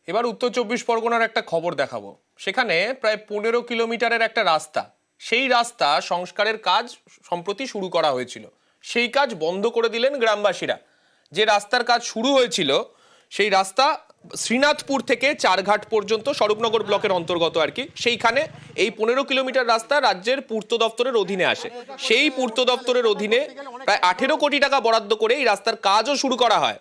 এবার উত্তর চব্বিশ পরগনার একটা খবর দেখাবো। সেখানে প্রায় 15 কিলোমিটারের একটা রাস্তা, সেই রাস্তা সংস্কারের কাজ সম্প্রতি শুরু করা হয়েছিল, সেই কাজ বন্ধ করে দিলেন গ্রামবাসীরা। যে রাস্তার কাজ শুরু হয়েছিল সেই রাস্তা শ্রীনাথপুর থেকে চারঘাট পর্যন্ত, স্বরূপনগর ব্লকের অন্তর্গত আর কি, সেইখানে এই 15 কিলোমিটার রাস্তা রাজ্যের পূর্ত দপ্তরের অধীনে আসে। সেই পূর্ত দপ্তরের অধীনে প্রায় 18 কোটি টাকা বরাদ্দ করে এই রাস্তার কাজও শুরু করা হয়।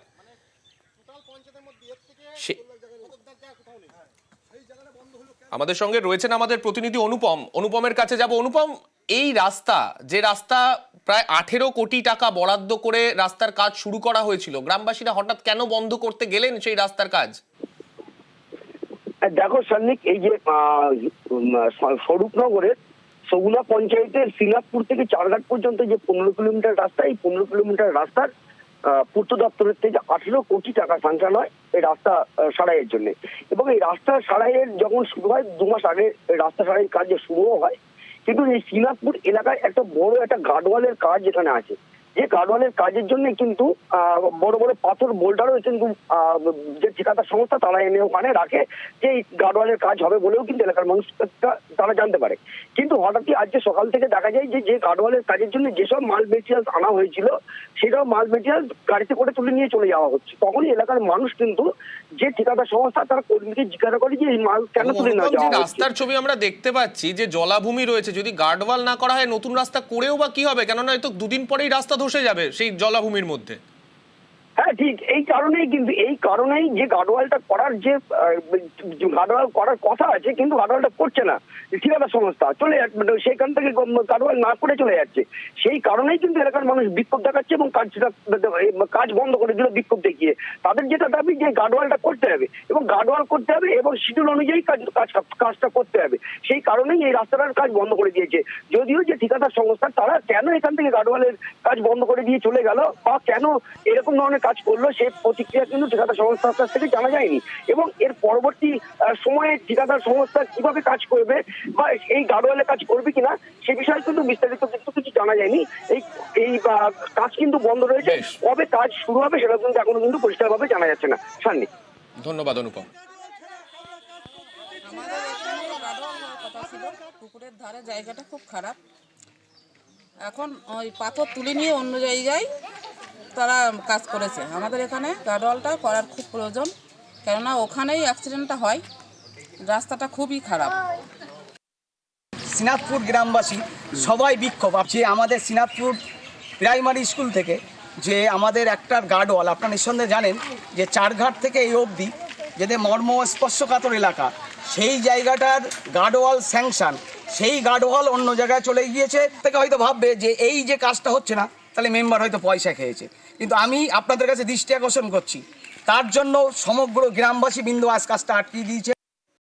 আমাদের সঙ্গে রয়েছেন আমাদের প্রতিনিধি অনুপমের কাছে যাব। অনুপম, এই রাস্তা, যে রাস্তা প্রায় 18 কোটি টাকা বরাদ্দ করে রাস্তার কাজ শুরু করা হয়েছিল, গ্রামবাসীরা হঠাৎ কেন বন্ধ করতে গেলেন সেই রাস্তার কাজ? দেখো সন্নিক, এই যে স্বরূপনগরের সগুনা পঞ্চায়েতের শ্রীনাথপুর থেকে চারঘাট পর্যন্ত যে 15 কিলোমিটার রাস্তা, এই 15 কিলোমিটার রাস্তার পূর্ত দপ্তরের থেকে 18 কোটি টাকা সাংশন হয় এই রাস্তা সারাইয়ের জন্য। এবং এই রাস্তা সারাইয়ের যখন শুরু হয়, 2 মাস আগে রাস্তা সারাইয়ের কাজ শুরুও হয়। কিন্তু এই শ্রীনাথপুর এলাকায় একটা বড় একটা গার্ডওয়ালের কাজ যেখানে আছে, যে গার্ডওয়ালের কাজের জন্য কিন্তু বড় বড় পাথর বোল্ডারও কিন্তু যে ঠিকাদার সংস্থা তারা এনে ওখানে রাখে, যে এই গার্ডওয়ালের কাজ হবে বলেও কিন্তু এলাকার মানুষ তারা জানতে পারে। কিন্তু হঠাৎই আজকে সকাল থেকে দেখা যায় যে গার্ডওয়ালের কাজের জন্য যেসব মাল মেটেরিয়ালস আনা হয়েছিল, সেসব মাল মেটেরিয়ালস গাড়িতে করে তুলে নিয়ে চলে যাওয়া হচ্ছে। তখনই এলাকার মানুষ কিন্তু যে ঠিকাদার সংস্থা তারা কর্মীকে জিজ্ঞাসা করে যে এই মাল কেন তুলে নিয়ে যাওয়া হচ্ছে। রাস্তার ছবি আমরা দেখতে পাচ্ছি যে জলাভূমি রয়েছে, যদি গার্ডওয়াল না করা হয় নতুন রাস্তা করেও বা কি হবে? কেননা তো 2 দিন পরেই রাস্তা ধসে যাবে সেই জলাভূমির মধ্যে। হ্যাঁ ঠিক, এই কারণেই যে গার্ডওয়ালটা করার যে গার্ডওয়াল করার কথা আছে, কিন্তু গার্ডওয়ালটা করছে না ঠিকাদার সংস্থা, চলে যাচ্ছে সেখান থেকে গার্ডওয়াল না করে চলে যাচ্ছে। সেই কারণেই কিন্তু এলাকার মানুষ বিক্ষোভ দেখাচ্ছে এবং কাজ বন্ধ করে দিল বিক্ষোভ দেখিয়ে। তাদের যেটা দাবি যে গার্ডওয়ালটা করতে হবে এবং গার্ডওয়াল করতে হবে এবং শিডিউল অনুযায়ী কাজটা করতে হবে। সেই কারণেই এই রাস্তাটার কাজ বন্ধ করে দিয়েছে। যদিও যে ঠিকাদার সংস্থা তারা কেন এখান থেকে গার্ডওয়ালের কাজ বন্ধ করে দিয়ে চলে গেল বা কেন এরকম ধরনের কাজ করলো, সেই প্রতিক্রিয়া কিন্তু ঠিকাদার সংস্থার কাছ থেকে জানা যায়নি। এবং এর পরবর্তী সময়ে ঠিকাদার সংস্থা কিভাবে কাজ করবে বা এই গার্ডওয়ালের কাজ করবে কিনা সে বিষয়ে কিন্তু বিস্তারিত কিছু জানা যায়নি। এই কাজ কিন্তু বন্ধ রয়েছে। কবে কাজ শুরু হবে সেটা কিন্তু এখনো কিন্তু পরিষ্কারভাবে জানা যাচ্ছে না। সান্নি, ধন্যবাদ অনুপম। আমাদের এখানে গার্ডওয়াল হওয়ার কথা ছিল, পুকুরের ধারে জায়গাটা খুব খারাপ। এখন ওই পাথর তুলে নিয়ে অন্য জায়গায় তারা কাজ করেছে। আমাদের এখানে গার্ডওয়ালটা করার খুব প্রয়োজন, কেননা ওখানেই অ্যাক্সিডেন্টটা হয়। রাস্তাটা খুবই খারাপ। শ্রীনাথপুর গ্রামবাসী সবাই বিক্ষোভ। যে আমাদের শ্রীনাথপুর প্রাইমারি স্কুল থেকে যে আমাদের একটা গার্ডওয়াল, আপনারা নিঃসন্দেহে জানেন যে চারঘাট থেকে এই অবধি যেতে মর্মস্পর্শকাতর এলাকা, সেই জায়গাটার গার্ডওয়াল স্যাংশন, সেই গার্ডওয়াল অন্য জায়গায় চলে গিয়েছে। থেকে হয়তো ভাববে যে এই যে কাজটা হচ্ছে না, তাহলে মেম্বার হয়তো পয়সা খেয়েছে। কিন্তু আমি আপনাদের কাছে দৃষ্টি আকর্ষণ করছি, তার জন্য সমগ্র গ্রামবাসী বিন্দু আজ কাজটা আটকিয়ে দিয়েছে।